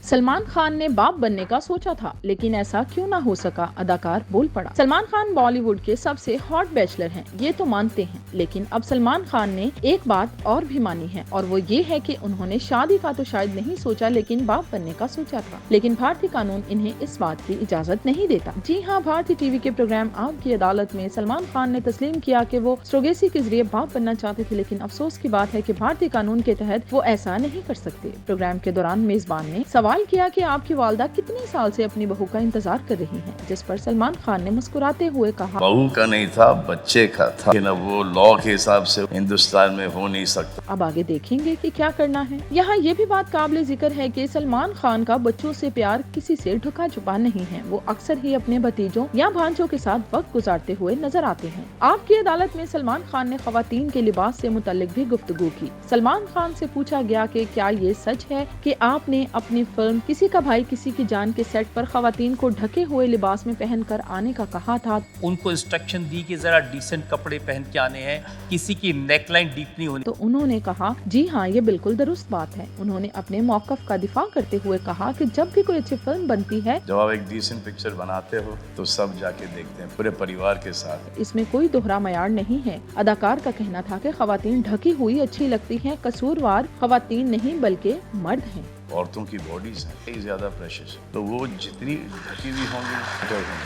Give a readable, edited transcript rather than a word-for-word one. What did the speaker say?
सलमान खान ने बाप बनने का सोचा था, लेकिन ऐसा क्यों ना हो सका, अदाकार बोल पड़ा। सलमान खान बॉलीवुड के सबसे हॉट बैचलर हैं, ये तो मानते हैं, लेकिन अब सलमान खान ने एक बात और भी मानी है, और वो ये है कि उन्होंने शादी का तो शायद नहीं सोचा, लेकिन बाप बनने का सोचा था। लेकिन भारतीय कानून इन्हें इस बात की इजाजत नहीं देता। जी हाँ, भारतीय टीवी के प्रोग्राम आपकी अदालत में सलमान खान ने तस्लीम किया कि वो सरोगेसी के जरिए बाप बनना चाहते थे, लेकिन अफसोस की बात है कि भारतीय कानून के तहत वो ऐसा नहीं कर सकते। प्रोग्राम के दौरान मेजबान ने सवाल किया कि आपकी वालदा कितने साल से अपनी बहू का इंतजार कर रही हैं, जिस पर सलमान खान ने मुस्कुराते हुए कहा, बहू का नहीं था, बच्चे का था, लेकिन अब वो लॉ के हिसाब से हिंदुस्तान में हो नहीं सकता। अब आगे देखेंगे कि क्या करना है। यहाँ ये भी बात काबिल जिक्र है कि सलमान खान का बच्चों से प्यार किसी से ढका छुपा नहीं है। वो अक्सर ही अपने भतीजों या भांजों के साथ वक्त गुजारते हुए नजर आते हैं। आपकी अदालत में सलमान खान ने खवातीन के लिबास से मुतल्लिक भी गुफ्तगू की। सलमान खान से पूछा गया कि क्या ये सच है कि आपने अपनी फिल्म किसी का भाई किसी की जान के सेट पर खवातीन को ढके हुए लिबास में पहनकर आने का कहा था। उनको इंस्ट्रक्शन दी कि जरा डिसेंट कपड़े पहन के आने हैं, किसी की नेकलाइन डीप नहीं होनी। तो उन्होंने कहा, जी हाँ, ये बिल्कुल दुरुस्त बात है। उन्होंने अपने मौकफ का दिफा करते हुए कहा कि जब भी कोई अच्छी फिल्म बनती है, जब आप एक डिसेंट पिक्चर बनाते हो तो सब जाके देखते हैं पूरे परिवार के साथ। इसमें कोई दोहरा मयार नहीं है। अदाकार का कहना था कि खवातीन ढकी हुई अच्छी लगती हैं, कसूरवार खवातीन नहीं बल्कि मर्द हैं। औरतों की बॉडीज हैं ज्यादा प्रेशियस, तो वो जितनी ढकी हुई होंगी